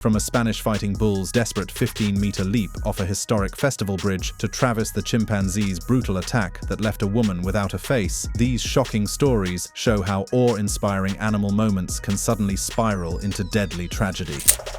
From a Spanish fighting bull's desperate 15-meter leap off a historic festival bridge to Travis the chimpanzee's brutal attack that left a woman without a face, these shocking stories show how awe-inspiring animal moments can suddenly spiral into deadly tragedy.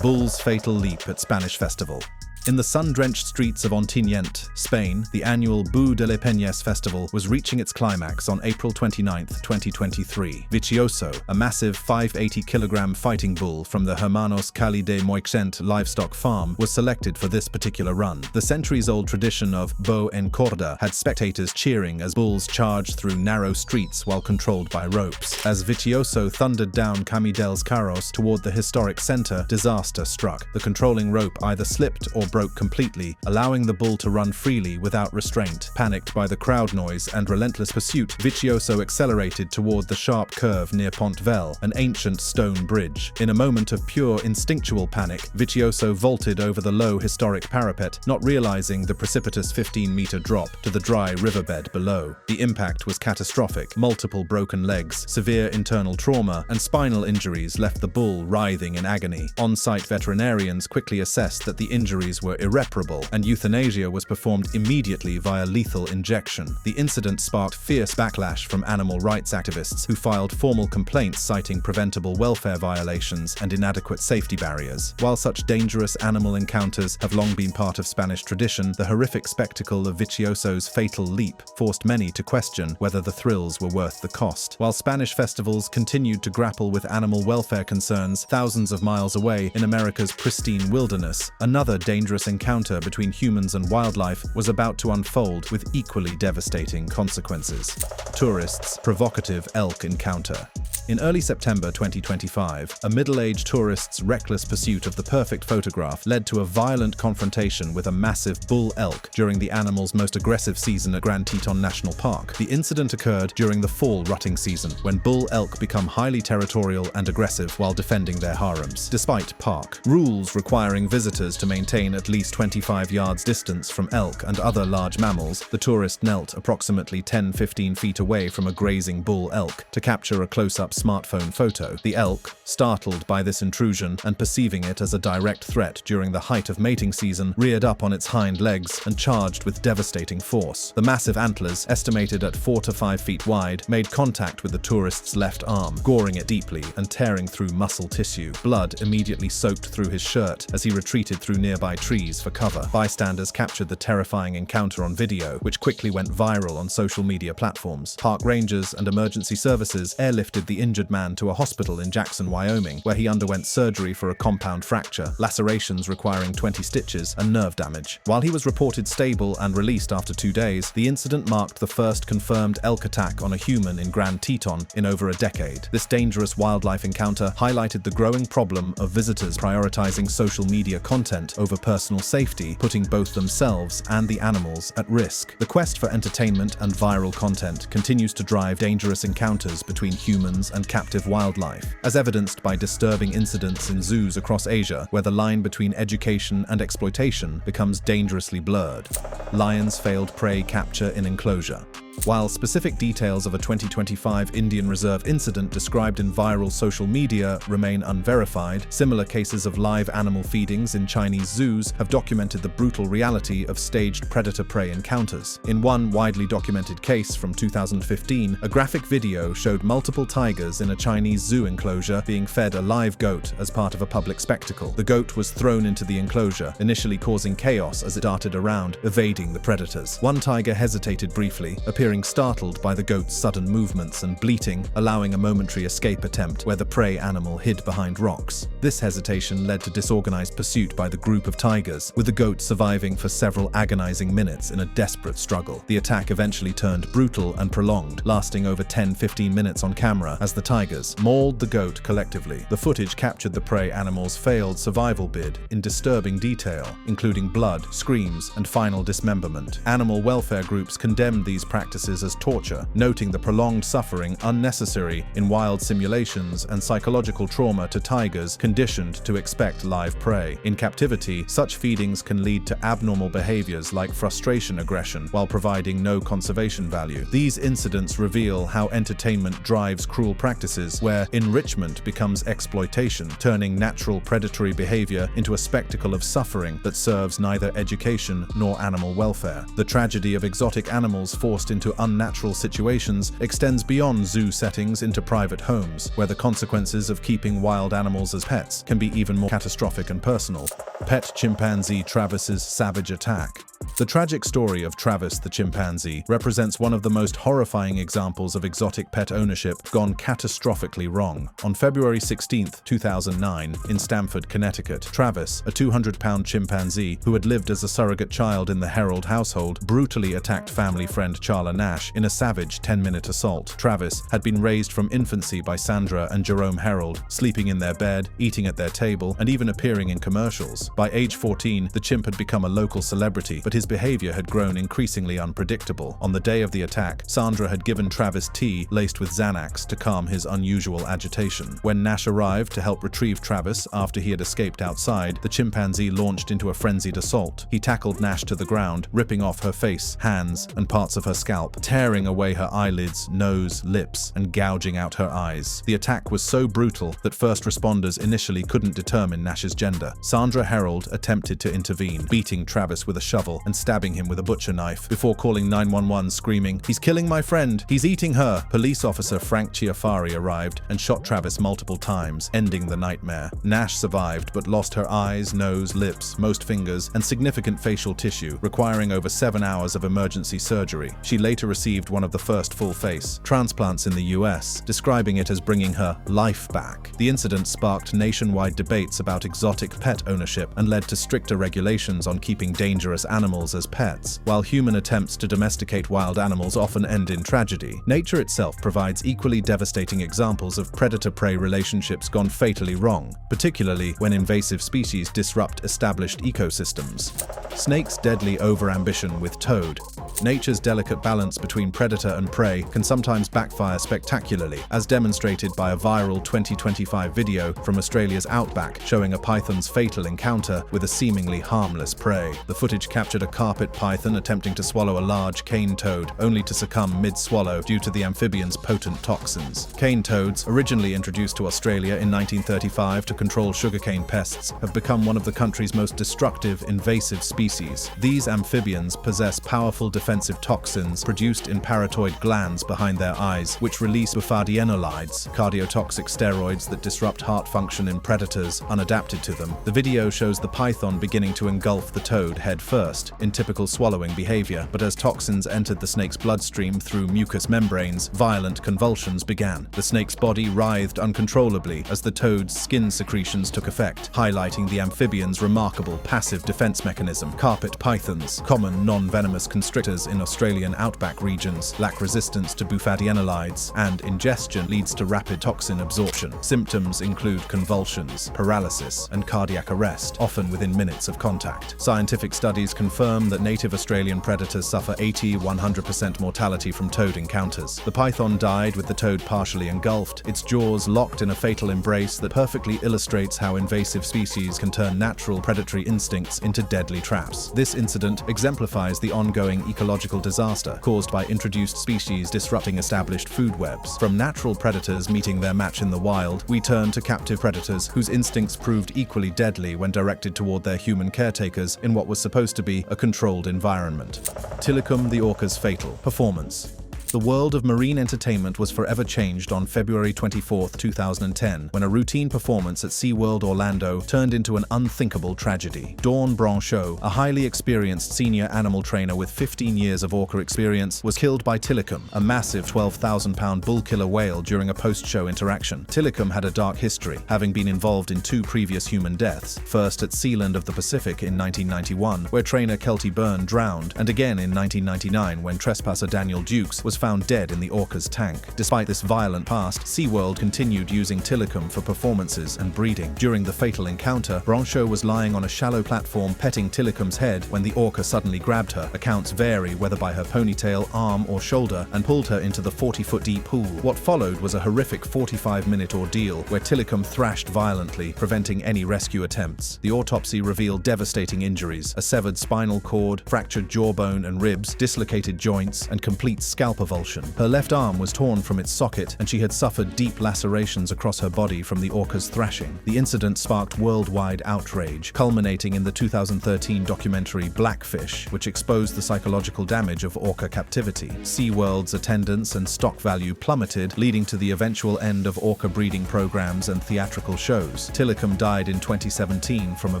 Bull's fatal leap at Spanish festival. In the sun-drenched streets of Ontinyent, Spain, the annual Bou de la Peñas festival was reaching its climax on April 29, 2023. Vicioso, a massive 580-kilogram fighting bull from the Hermanos Cali de Moixent livestock farm, was selected for this particular run. The centuries-old tradition of bow en corda had spectators cheering as bulls charged through narrow streets while controlled by ropes. As Vicioso thundered down Camí dels Carros toward the historic center, disaster struck. The controlling rope either slipped or broke completely, allowing the bull to run freely without restraint. Panicked by the crowd noise and relentless pursuit, Vicioso accelerated toward the sharp curve near Pont Vell, an ancient stone bridge. In a moment of pure instinctual panic, Vicioso vaulted over the low historic parapet, not realizing the precipitous 15-meter drop to the dry riverbed below. The impact was catastrophic. Multiple broken legs, severe internal trauma, and spinal injuries left the bull writhing in agony. On-site veterinarians quickly assessed that the injuries were irreparable, and euthanasia was performed immediately via lethal injection. The incident sparked fierce backlash from animal rights activists who filed formal complaints citing preventable welfare violations and inadequate safety barriers. While such dangerous animal encounters have long been part of Spanish tradition, the horrific spectacle of Vicioso's fatal leap forced many to question whether the thrills were worth the cost. While Spanish festivals continued to grapple with animal welfare concerns thousands of miles away in America's pristine wilderness, another dangerous encounter between humans and wildlife was about to unfold with equally devastating consequences. Tourists' provocative elk encounter. In early September 2025, a middle-aged tourist's reckless pursuit of the perfect photograph led to a violent confrontation with a massive bull elk during the animal's most aggressive season at Grand Teton National Park. The incident occurred during the fall rutting season, when bull elk become highly territorial and aggressive while defending their harems. Despite park rules requiring visitors to maintain at least 25 yards distance from elk and other large mammals, the tourist knelt approximately 10-15 feet away from a grazing bull elk to capture a close-up smartphone photo. The elk, startled by this intrusion and perceiving it as a direct threat during the height of mating season, reared up on its hind legs and charged with devastating force. The massive antlers, estimated at 4 to 5 feet wide, made contact with the tourist's left arm, goring it deeply and tearing through muscle tissue. Blood immediately soaked through his shirt as he retreated through nearby trees for cover. Bystanders captured the terrifying encounter on video, which quickly went viral on social media platforms. Park rangers and emergency services airlifted the injured man to a hospital in Jackson, Wyoming, where he underwent surgery for a compound fracture, lacerations requiring 20 stitches, and nerve damage. While he was reported stable and released after 2 days, the incident marked the first confirmed elk attack on a human in Grand Teton in over a decade. This dangerous wildlife encounter highlighted the growing problem of visitors prioritizing social media content over personal safety, putting both themselves and the animals at risk. The quest for entertainment and viral content continues to drive dangerous encounters between humans and captive wildlife, as evidenced by disturbing incidents in zoos across Asia, where the line between education and exploitation becomes dangerously blurred. Lions failed prey capture in enclosure. While specific details of a 2025 Indian Reserve incident described in viral social media remain unverified, similar cases of live animal feedings in Chinese zoos have documented the brutal reality of staged predator-prey encounters. In one widely documented case from 2015, a graphic video showed multiple tigers in a Chinese zoo enclosure being fed a live goat as part of a public spectacle. The goat was thrown into the enclosure, initially causing chaos as it darted around, evading the predators. One tiger hesitated briefly, appearing startled by the goat's sudden movements and bleating, allowing a momentary escape attempt where the prey animal hid behind rocks. This hesitation led to disorganized pursuit by the group of tigers, with the goat surviving for several agonizing minutes in a desperate struggle. The attack eventually turned brutal and prolonged, lasting over 10-15 minutes on camera as the tigers mauled the goat collectively. The footage captured the prey animal's failed survival bid in disturbing detail, including blood, screams, and final dismemberment. Animal welfare groups condemned these practices practices as torture, noting the prolonged suffering unnecessary in wild simulations and psychological trauma to tigers conditioned to expect live prey. In captivity, such feedings can lead to abnormal behaviors like frustration aggression while providing no conservation value. These incidents reveal how entertainment drives cruel practices where enrichment becomes exploitation, turning natural predatory behavior into a spectacle of suffering that serves neither education nor animal welfare. The tragedy of exotic animals forced into unnatural situations extends beyond zoo settings into private homes, where the consequences of keeping wild animals as pets can be even more catastrophic and personal. Pet chimpanzee Travis's savage attack. The tragic story of Travis the chimpanzee represents one of the most horrifying examples of exotic pet ownership gone catastrophically wrong. On February 16, 2009, in Stamford, Connecticut, Travis, a 200-pound chimpanzee who had lived as a surrogate child in the Herald household, brutally attacked family friend Charla Nash in a savage 10-minute assault. Travis had been raised from infancy by Sandra and Jerome Herald, sleeping in their bed, eating at their table, and even appearing in commercials. By age 14, the chimp had become a local celebrity, but his behavior had grown increasingly unpredictable. On the day of the attack, Sandra had given Travis tea laced with Xanax to calm his unusual agitation. When Nash arrived to help retrieve Travis after he had escaped outside, the chimpanzee launched into a frenzied assault. He tackled Nash to the ground, ripping off her face, hands, and parts of her scalp, tearing away her eyelids, nose, lips, and gouging out her eyes. The attack was so brutal that first responders initially couldn't determine Nash's gender. Sandra Herald attempted to intervene, beating Travis with a shovel and stabbing him with a butcher knife before calling 911, screaming, "He's killing my friend! He's eating her!" Police officer Frank Chiafari arrived and shot Travis multiple times, ending the nightmare. Nash survived but lost her eyes, nose, lips, most fingers, and significant facial tissue, requiring over 7 hours of emergency surgery. She later received one of the first full-face transplants in the US, describing it as bringing her life back. The incident sparked nationwide debates about exotic pet ownership and led to stricter regulations on keeping dangerous animals as pets. While human attempts to domesticate wild animals often end in tragedy, nature itself provides equally devastating examples of predator-prey relationships gone fatally wrong, particularly when invasive species disrupt established ecosystems. Snake's deadly overambition with toad. Nature's delicate balance between predator and prey can sometimes backfire spectacularly, as demonstrated by a viral 2025 video from Australia's outback showing a python's fatal encounter with a seemingly harmless prey. The footage captured a carpet python attempting to swallow a large cane toad, only to succumb mid-swallow due to the amphibian's potent toxins. Cane toads, originally introduced to Australia in 1935 to control sugarcane pests, have become one of the country's most destructive invasive species. These amphibians possess powerful defensive toxins produced in parotid glands behind their eyes, which release bufadienolides, cardiotoxic steroids that disrupt heart function in predators unadapted to them. The video shows the python beginning to engulf the toad head first, in typical swallowing behavior, but as toxins entered the snake's bloodstream through mucous membranes, violent convulsions began. The snake's body writhed uncontrollably as the toad's skin secretions took effect, highlighting the amphibian's remarkable passive defense mechanism. Carpet pythons, common non-venomous constrictors in Australian outback regions, lack resistance to bufadienolides, and ingestion leads to rapid toxin absorption. Symptoms include convulsions, paralysis, and cardiac arrest, often within minutes of contact. Scientific studies confirm that native Australian predators suffer 80–100% mortality from toad encounters. The python died with the toad partially engulfed, its jaws locked in a fatal embrace that perfectly illustrates how invasive species can turn natural predatory instincts into deadly traps. This incident exemplifies the ongoing ecological disaster caused by introduced species disrupting established food webs. From natural predators meeting their match in the wild, we turn to captive predators whose instincts proved equally deadly when directed toward their human caretakers in what was supposed to be a controlled environment. Tilikum the orca's fatal performance. The world of marine entertainment was forever changed on February 24, 2010, when a routine performance at SeaWorld Orlando turned into an unthinkable tragedy. Dawn Branchot, a highly experienced senior animal trainer with 15 years of orca experience, was killed by Tilikum, a massive 12,000-pound bull killer whale, during a post-show interaction. Tilikum had a dark history, having been involved in 2 previous human deaths, first at Sealand of the Pacific in 1991, where trainer Kelty Byrne drowned, and again in 1999 when trespasser Daniel Dukes was found dead in the orca's tank. Despite this violent past, SeaWorld continued using Tilikum for performances and breeding. During the fatal encounter, Brancho was lying on a shallow platform petting Tilikum's head when the orca suddenly grabbed her. Accounts vary whether by her ponytail, arm, or shoulder, and pulled her into the 40-foot deep pool. What followed was a horrific 45-minute ordeal where Tilikum thrashed violently, preventing any rescue attempts. The autopsy revealed devastating injuries: a severed spinal cord, fractured jawbone and ribs, dislocated joints, and complete scalp avulsion. Her left arm was torn from its socket, and she had suffered deep lacerations across her body from the orca's thrashing. The incident sparked worldwide outrage, culminating in the 2013 documentary Blackfish, which exposed the psychological damage of orca captivity. SeaWorld's attendance and stock value plummeted, leading to the eventual end of orca breeding programs and theatrical shows. Tilikum died in 2017 from a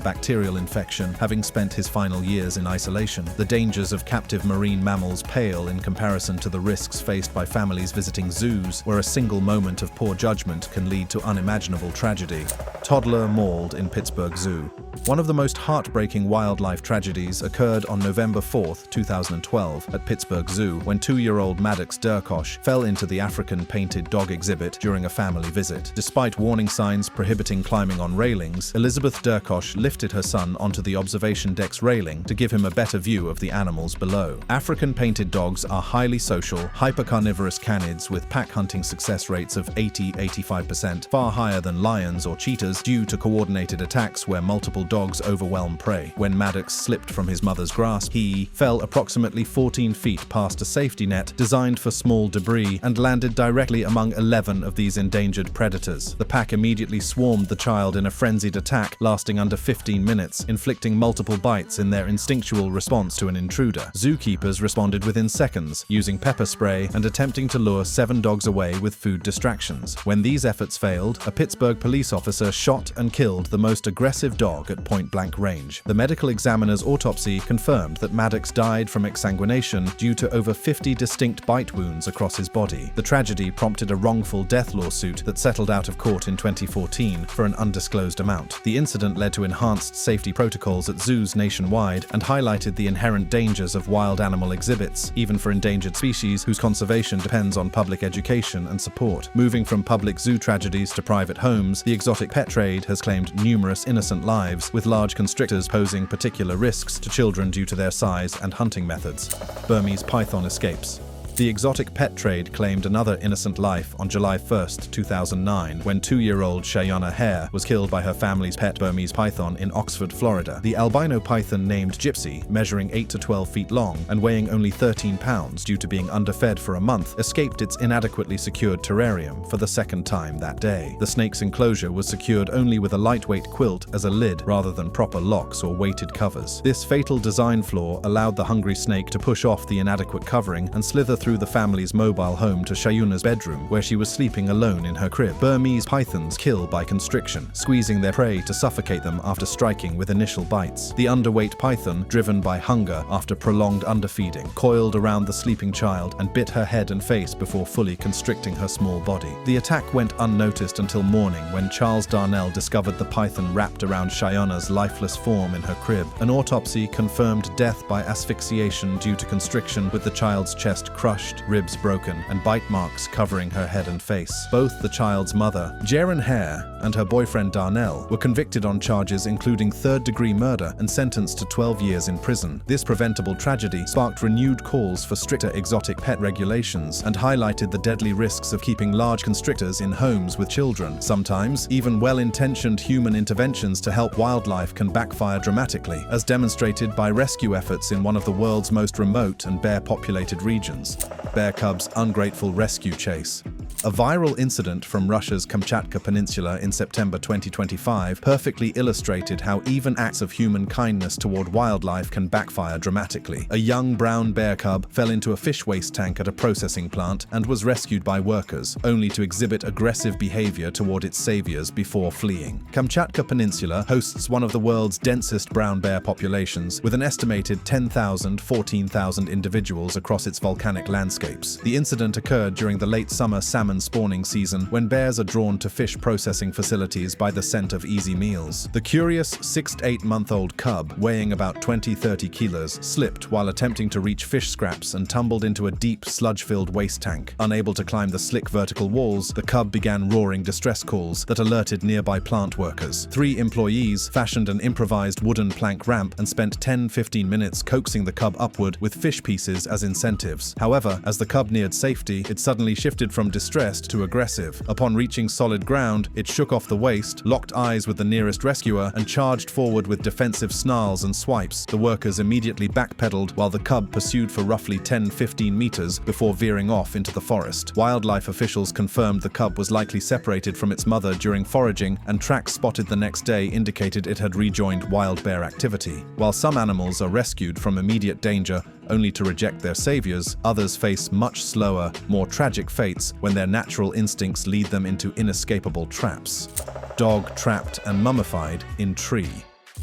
bacterial infection, having spent his final years in isolation. The dangers of captive marine mammals pale in comparison to the risks faced by families visiting zoos, where a single moment of poor judgment can lead to unimaginable tragedy. Toddler mauled in Pittsburgh Zoo. One of the most heartbreaking wildlife tragedies occurred on November 4, 2012, at Pittsburgh Zoo, when 2-year-old Maddox Durkosh fell into the African painted dog exhibit during a family visit. Despite warning signs prohibiting climbing on railings, Elizabeth Durkosh lifted her son onto the observation deck's railing to give him a better view of the animals below. African painted dogs are highly social, hypercarnivorous canids with pack hunting success rates of 80–85%, far higher than lions or cheetahs due to coordinated attacks where multiple dogs overwhelm prey. When Maddox slipped from his mother's grasp, he fell approximately 14 feet past a safety net designed for small debris and landed directly among 11 of these endangered predators. The pack immediately swarmed the child in a frenzied attack lasting under 15 minutes, inflicting multiple bites in their instinctual response to an intruder. Zookeepers responded within seconds, using pepper spray and attempting to lure 7 dogs away with food distractions. When these efforts failed, a Pittsburgh police officer shot and killed the most aggressive dog at point-blank range. The medical examiner's autopsy confirmed that Maddox died from exsanguination due to over 50 distinct bite wounds across his body. The tragedy prompted a wrongful death lawsuit that settled out of court in 2014 for an undisclosed amount. The incident led to enhanced safety protocols at zoos nationwide and highlighted the inherent dangers of wild animal exhibits, even for endangered species whose conservation depends on public education and support. Moving from public zoo tragedies to private homes, the exotic pet trade has claimed numerous innocent lives, with large constrictors posing particular risks to children due to their size and hunting methods. Burmese python escapes. The exotic pet trade claimed another innocent life on July 1, 2009, when 2-year-old Shayana Hare was killed by her family's pet Burmese python in Oxford, Florida. The albino python named Gypsy, measuring 8 to 12 feet long and weighing only 13 pounds due to being underfed for a month, escaped its inadequately secured terrarium for the second time that day. The snake's enclosure was secured only with a lightweight quilt as a lid rather than proper locks or weighted covers. This fatal design flaw allowed the hungry snake to push off the inadequate covering and slither through the family's mobile home to Shayuna's bedroom, where she was sleeping alone in her crib. Burmese pythons kill by constriction, squeezing their prey to suffocate them after striking with initial bites. The underweight python, driven by hunger after prolonged underfeeding, coiled around the sleeping child and bit her head and face before fully constricting her small body. The attack went unnoticed until morning, when Charles Darnell discovered the python wrapped around Shayuna's lifeless form in her crib. An autopsy confirmed death by asphyxiation due to constriction, with the child's chest crushed, ribs broken, and bite marks covering her head and face. Both the child's mother, Jaren Hare, and her boyfriend Darnell were convicted on charges including third-degree murder and sentenced to 12 years in prison. This preventable tragedy sparked renewed calls for stricter exotic pet regulations and highlighted the deadly risks of keeping large constrictors in homes with children. Sometimes, even well-intentioned human interventions to help wildlife can backfire dramatically, as demonstrated by rescue efforts in one of the world's most remote and bear-populated regions. Bear cubs' ungrateful rescue chase. A viral incident from Russia's Kamchatka Peninsula in September 2025 perfectly illustrated how even acts of human kindness toward wildlife can backfire dramatically. A young brown bear cub fell into a fish waste tank at a processing plant and was rescued by workers, only to exhibit aggressive behavior toward its saviors before fleeing. Kamchatka Peninsula hosts one of the world's densest brown bear populations, with an estimated 10,000–14,000 individuals across its volcanic landscapes. The incident occurred during the late summer salmon salmon spawning season when bears are drawn to fish processing facilities by the scent of easy meals. The curious 6 to 8-month-old cub, weighing about 20-30 kilos, slipped while attempting to reach fish scraps and tumbled into a deep, sludge-filled waste tank. Unable to climb the slick vertical walls, the cub began roaring distress calls that alerted nearby plant workers. 3 employees fashioned an improvised wooden plank ramp and spent 10-15 minutes coaxing the cub upward with fish pieces as incentives. However, as the cub neared safety, it suddenly shifted from distressed to aggressive. Upon reaching solid ground, it shook off the waist, locked eyes with the nearest rescuer, and charged forward with defensive snarls and swipes. The workers immediately backpedaled while the cub pursued for roughly 10-15 meters before veering off into the forest. Wildlife officials confirmed the cub was likely separated from its mother during foraging, and tracks spotted the next day indicated it had rejoined wild bear activity. While some animals are rescued from immediate danger only to reject their saviors, others face much slower, more tragic fates when their natural instincts lead them into inescapable traps. Dog trapped and mummified in tree.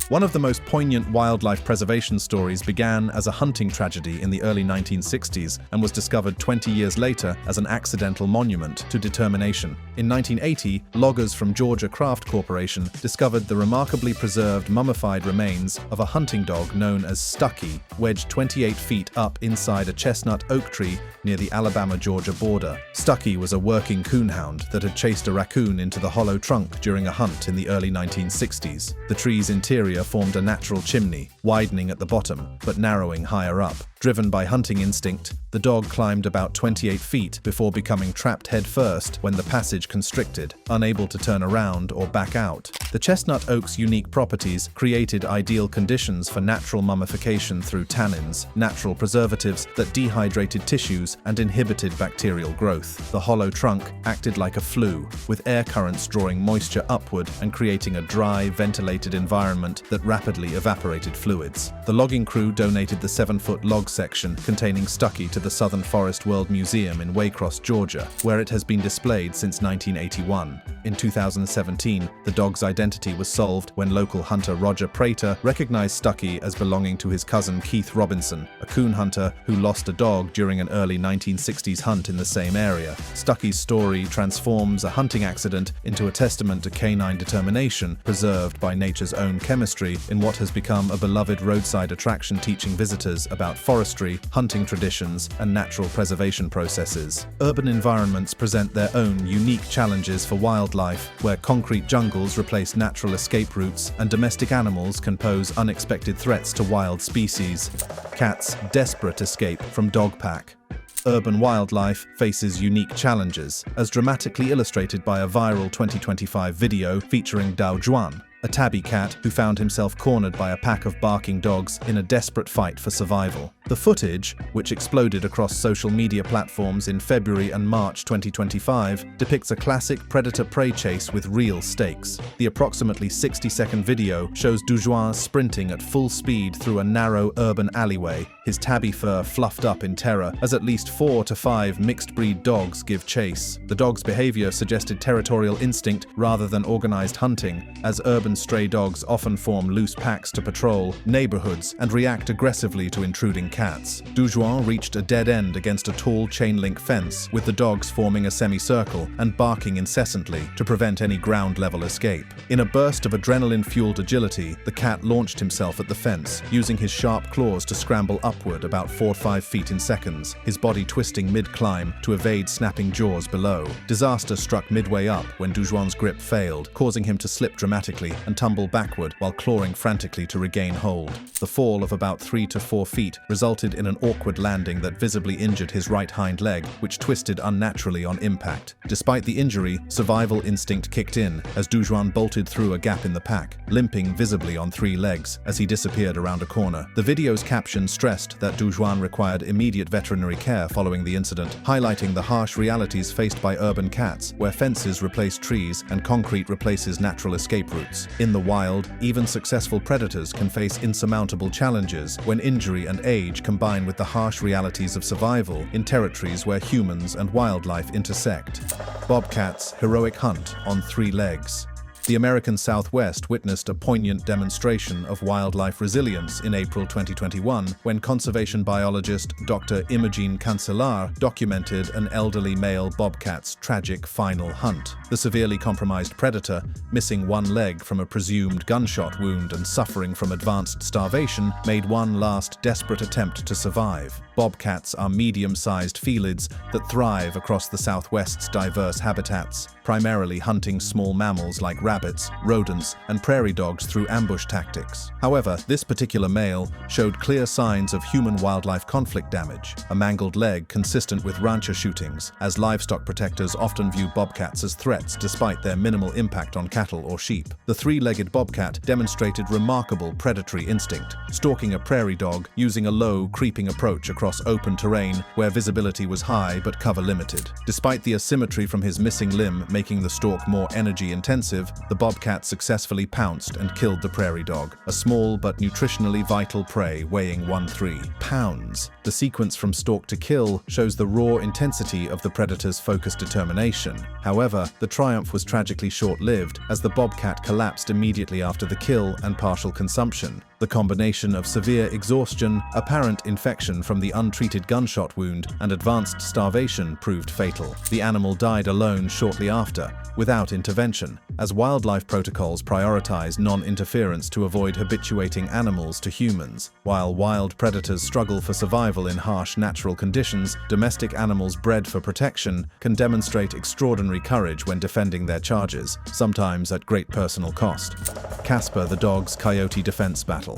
One of the most poignant wildlife preservation stories began as a hunting tragedy in the early 1960s and was discovered 20 years later as an accidental monument to determination. In 1980, loggers from Georgia Craft Corporation discovered the remarkably preserved mummified remains of a hunting dog known as Stucky, wedged 28 feet up inside a chestnut oak tree near the Alabama-Georgia border. Stucky was a working coonhound that had chased a raccoon into the hollow trunk during a hunt in the early 1960s. The tree's interior formed a natural chimney, widening at the bottom, but narrowing higher up. Driven by hunting instinct, the dog climbed about 28 feet before becoming trapped headfirst when the passage constricted, unable to turn around or back out. The chestnut oak's unique properties created ideal conditions for natural mummification through tannins, natural preservatives that dehydrated tissues and inhibited bacterial growth. The hollow trunk acted like a flue, with air currents drawing moisture upward and creating a dry, ventilated environment that rapidly evaporated fluids. The logging crew donated the 7-foot log section containing Stucky to the Southern Forest World Museum in Waycross, Georgia, where it has been displayed since 1981. In 2017, the dog's identity was solved when local hunter Roger Prater recognized Stucky as belonging to his cousin Keith Robinson, a coon hunter who lost a dog during an early 1960s hunt in the same area. Stucky's story transforms a hunting accident into a testament to canine determination, preserved by nature's own chemistry in what has become a beloved roadside attraction teaching visitors about forestry, hunting traditions, and natural preservation processes. Urban environments present their own unique challenges for wildlife, where concrete jungles replace natural escape routes and domestic animals can pose unexpected threats to wild species. Cats' desperate escape from dog pack. Urban wildlife faces unique challenges, as dramatically illustrated by a viral 2025 video featuring Dao Juan, a tabby cat who found himself cornered by a pack of barking dogs in a desperate fight for survival. The footage, which exploded across social media platforms in February and March 2025, depicts a classic predator-prey chase with real stakes. The approximately 60-second video shows Dujuan sprinting at full speed through a narrow urban alleyway, his tabby fur fluffed up in terror as at least 4 to 5 mixed-breed dogs give chase. The dog's behavior suggested territorial instinct rather than organized hunting, as urban stray dogs often form loose packs to patrol neighborhoods and react aggressively to intruding cats. Dujuan reached a dead end against a tall chain-link fence, with the dogs forming a semicircle and barking incessantly to prevent any ground-level escape. In a burst of adrenaline-fueled agility, the cat launched himself at the fence, using his sharp claws to scramble upward about 4 to 5 feet in seconds, his body twisting mid-climb to evade snapping jaws below. Disaster struck midway up when Dujuan's grip failed, causing him to slip dramatically and tumble backward while clawing frantically to regain hold. The fall of about 3 to 4 feet resulted in an awkward landing that visibly injured his right hind leg, which twisted unnaturally on impact. Despite the injury, survival instinct kicked in as Dujuan bolted through a gap in the pack, limping visibly on 3 legs as he disappeared around a corner. The video's caption stressed that Dujuan required immediate veterinary care following the incident, highlighting the harsh realities faced by urban cats, where fences replace trees and concrete replaces natural escape routes. In the wild, even successful predators can face insurmountable challenges when injury and age combine with the harsh realities of survival in territories where humans and wildlife intersect. Bobcat's heroic hunt on 3 legs. The American Southwest witnessed a poignant demonstration of wildlife resilience in April 2021 when conservation biologist Dr. Imogen Cancelar documented an elderly male bobcat's tragic final hunt. The severely compromised predator, missing one leg from a presumed gunshot wound and suffering from advanced starvation, made one last desperate attempt to survive. Bobcats are medium-sized felids that thrive across the Southwest's diverse habitats, primarily hunting small mammals like rabbits, rodents, and prairie dogs through ambush tactics. However, this particular male showed clear signs of human-wildlife conflict damage, a mangled leg consistent with rancher shootings, as livestock protectors often view bobcats as threats despite their minimal impact on cattle or sheep. The three-legged bobcat demonstrated remarkable predatory instinct, stalking a prairie dog using a low, creeping approach across open terrain where visibility was high but cover limited. Despite the asymmetry from his missing limb making the stalk more energy-intensive, the bobcat successfully pounced and killed the prairie dog, a small but nutritionally vital prey weighing 1.3 pounds. The sequence from stalk to kill shows the raw intensity of the predator's focused determination. However, the triumph was tragically short-lived as the bobcat collapsed immediately after the kill and partial consumption. The combination of severe exhaustion, apparent infection from the untreated gunshot wound, and advanced starvation proved fatal. The animal died alone shortly after, without intervention, as wildlife protocols prioritize non-interference to avoid habituating animals to humans. While wild predators struggle for survival in harsh natural conditions, domestic animals bred for protection can demonstrate extraordinary courage when defending their charges, sometimes at great personal cost. Casper the dog's coyote defense battle.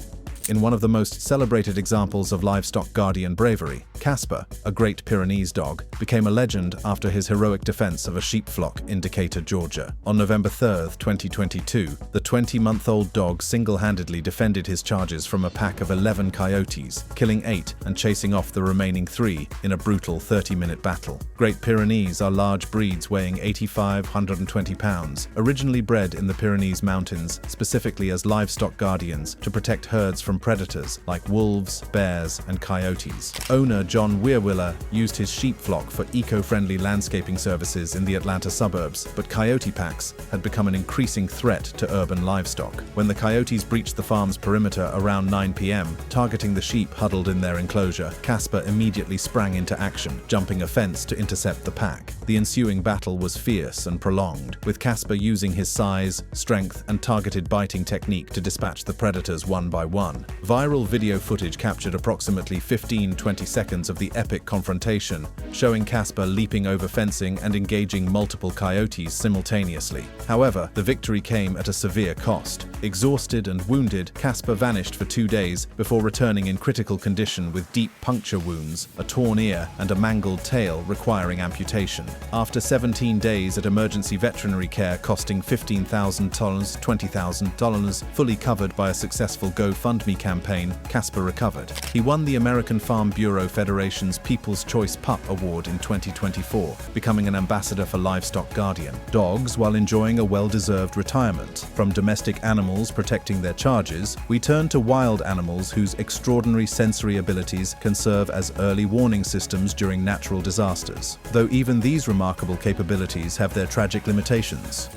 In one of the most celebrated examples of livestock guardian bravery, Casper, a Great Pyrenees dog, became a legend after his heroic defense of a sheep flock in Decatur, Georgia. On November 3, 2022, the 20-month-old dog single-handedly defended his charges from a pack of 11 coyotes, killing 8 and chasing off the remaining 3 in a brutal 30-minute battle. Great Pyrenees are large breeds weighing 8,520 pounds, originally bred in the Pyrenees Mountains specifically as livestock guardians to protect herds from predators like wolves, bears, and coyotes. Owner John Weirwiller used his sheep flock for eco-friendly landscaping services in the Atlanta suburbs, but coyote packs had become an increasing threat to urban livestock. When the coyotes breached the farm's perimeter around 9 p.m., targeting the sheep huddled in their enclosure, Casper immediately sprang into action, jumping a fence to intercept the pack. The ensuing battle was fierce and prolonged, with Casper using his size, strength, and targeted biting technique to dispatch the predators one by one. Viral video footage captured approximately 15-20 seconds of the epic confrontation, showing Casper leaping over fencing and engaging multiple coyotes simultaneously. However, the victory came at a severe cost. Exhausted and wounded, Casper vanished for 2 days before returning in critical condition with deep puncture wounds, a torn ear, and a mangled tail requiring amputation. After 17 days at emergency veterinary care costing $15,000, $20,000, fully covered by a successful GoFundMe campaign, Casper recovered. He won the American Farm Bureau Federation's People's Choice Pup Award in 2024, becoming an ambassador for livestock guardian dogs while enjoying a well-deserved retirement. From domestic animals protecting their charges, we turn to wild animals whose extraordinary sensory abilities can serve as early warning systems during natural disasters. Though even these remarkable capabilities have their tragic limitations.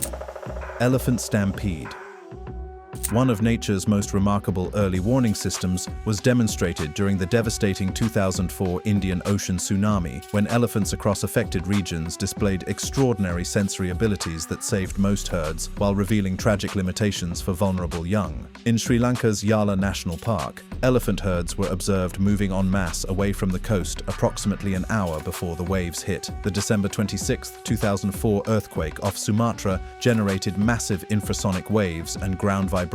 Elephant stampede. One of nature's most remarkable early warning systems was demonstrated during the devastating 2004 Indian Ocean tsunami, when elephants across affected regions displayed extraordinary sensory abilities that saved most herds while revealing tragic limitations for vulnerable young. In Sri Lanka's Yala National Park, elephant herds were observed moving en masse away from the coast approximately an hour before the waves hit. The December 26, 2004 earthquake off Sumatra generated massive infrasonic waves and ground vibrations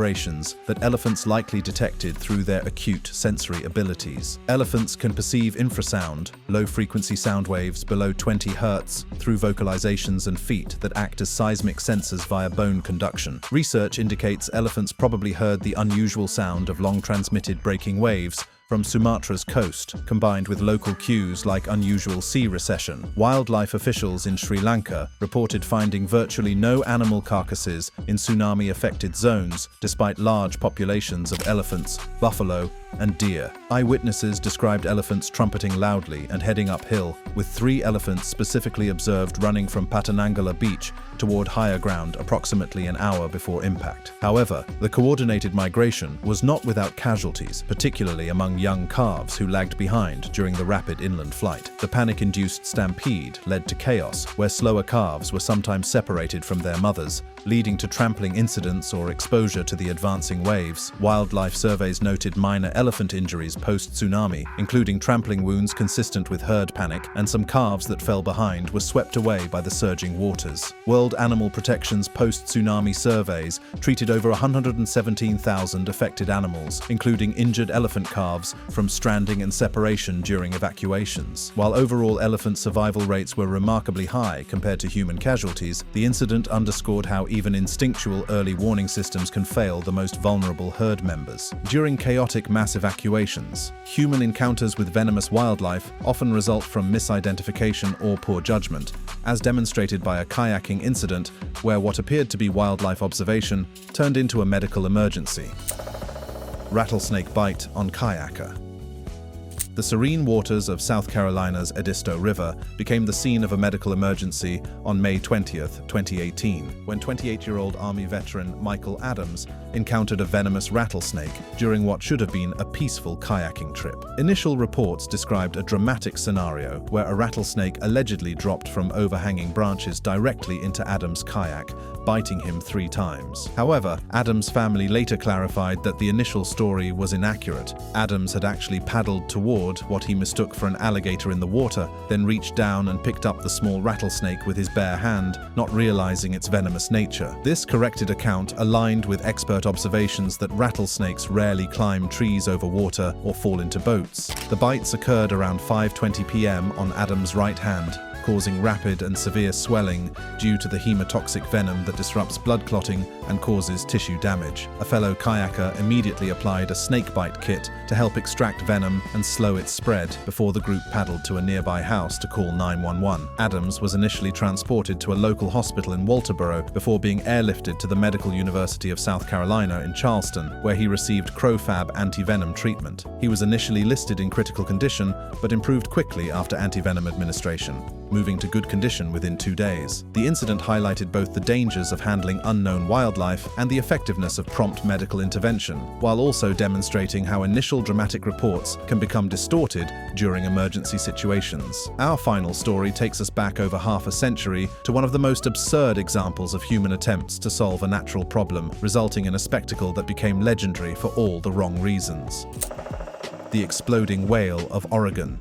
that elephants likely detected through their acute sensory abilities. Elephants can perceive infrasound, low-frequency sound waves below 20 Hz, through vocalizations and feet that act as seismic sensors via bone conduction. Research indicates elephants probably heard the unusual sound of long-transmitted breaking waves from Sumatra's coast, combined with local cues like unusual sea recession. Wildlife officials in Sri Lanka reported finding virtually no animal carcasses in tsunami-affected zones, despite large populations of elephants, buffalo, and deer. Eyewitnesses described elephants trumpeting loudly and heading uphill, with 3 elephants specifically observed running from Patanangala beach toward higher ground approximately an hour before impact. However, the coordinated migration was not without casualties, particularly among young calves who lagged behind during the rapid inland flight. The panic-induced stampede led to chaos, where slower calves were sometimes separated from their mothers, leading to trampling incidents or exposure to the advancing waves. Wildlife surveys noted minor elephant injuries post-tsunami, including trampling wounds consistent with herd panic, and some calves that fell behind were swept away by the surging waters. World Animal Protection's post-tsunami surveys treated over 117,000 affected animals, including injured elephant calves from stranding and separation during evacuations. While overall elephant survival rates were remarkably high compared to human casualties, the incident underscored how even instinctual early warning systems can fail the most vulnerable herd members. During chaotic mass evacuations, human encounters with venomous wildlife often result from misidentification or poor judgment, as demonstrated by a kayaking incident where what appeared to be wildlife observation turned into a medical emergency. Rattlesnake bite on kayaker. The serene waters of South Carolina's Edisto River became the scene of a medical emergency on May 20th, 2018, when 28-year-old Army veteran Michael Adams encountered a venomous rattlesnake during what should have been a peaceful kayaking trip. Initial reports described a dramatic scenario where a rattlesnake allegedly dropped from overhanging branches directly into Adams' kayak, biting him 3 times. However, Adams' family later clarified that the initial story was inaccurate. Adams had actually paddled toward what he mistook for an alligator in the water, then reached down and picked up the small rattlesnake with his bare hand, not realizing its venomous nature. This corrected account aligned with expert observations that rattlesnakes rarely climb trees over water or fall into boats. The bites occurred around 5:20 p.m. on Adams' right hand, causing rapid and severe swelling due to the hemotoxic venom that disrupts blood clotting and causes tissue damage. A fellow kayaker immediately applied a snakebite kit to help extract venom and slow its spread before the group paddled to a nearby house to call 911. Adams was initially transported to a local hospital in Walterboro before being airlifted to the Medical University of South Carolina in Charleston, where he received Crofab anti-venom treatment. He was initially listed in critical condition, but improved quickly after anti-venom administration, moving to good condition within 2 days. The incident highlighted both the dangers of handling unknown wildlife and the effectiveness of prompt medical intervention, while also demonstrating how initial dramatic reports can become distorted during emergency situations. Our final story takes us back over half a century to one of the most absurd examples of human attempts to solve a natural problem, resulting in a spectacle that became legendary for all the wrong reasons. The exploding whale of Oregon.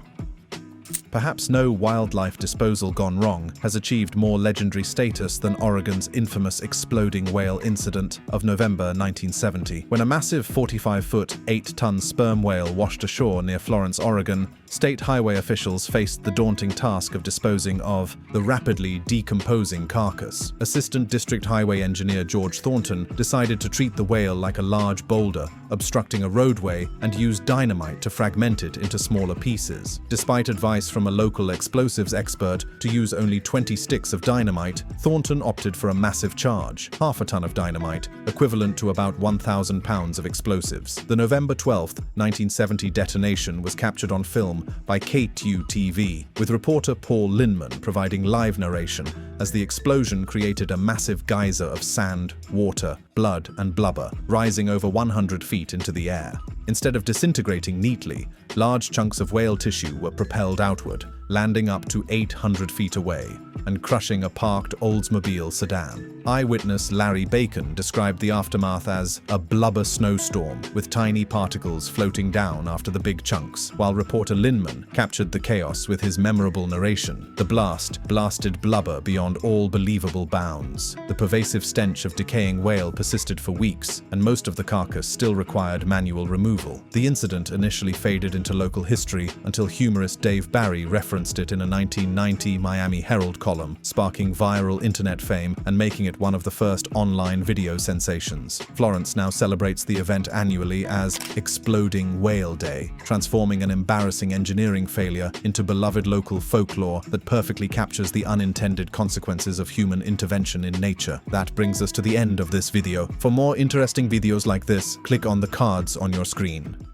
Perhaps no wildlife disposal gone wrong has achieved more legendary status than Oregon's infamous exploding whale incident of November 1970, when a massive 45-foot, 8-ton sperm whale washed ashore near Florence, Oregon. State highway officials faced the daunting task of disposing of the rapidly decomposing carcass. Assistant District Highway Engineer George Thornton decided to treat the whale like a large boulder, obstructing a roadway, and use dynamite to fragment it into smaller pieces. Despite advice from a local explosives expert to use only 20 sticks of dynamite, Thornton opted for a massive charge, half a ton of dynamite, equivalent to about 1,000 pounds of explosives. The November 12, 1970 detonation was captured on film by K2TV, with reporter Paul Linman providing live narration as the explosion created a massive geyser of sand, water, blood, and blubber, rising over 100 feet into the air. Instead of disintegrating neatly, large chunks of whale tissue were propelled outward, landing up to 800 feet away and crushing a parked Oldsmobile sedan. Eyewitness Larry Bacon described the aftermath as a blubber snowstorm with tiny particles floating down after the big chunks, while reporter Linman captured the chaos with his memorable narration. The blast blasted blubber beyond all believable bounds. The pervasive stench of decaying whale persisted for weeks, and most of the carcass still required manual removal removal. The incident initially faded into local history until humorist Dave Barry referenced it in a 1990 Miami Herald column, sparking viral internet fame and making it one of the first online video sensations. Florence now celebrates the event annually as Exploding Whale Day, transforming an embarrassing engineering failure into beloved local folklore that perfectly captures the unintended consequences of human intervention in nature. That brings us to the end of this video. For more interesting videos like this, click on the cards on your screen.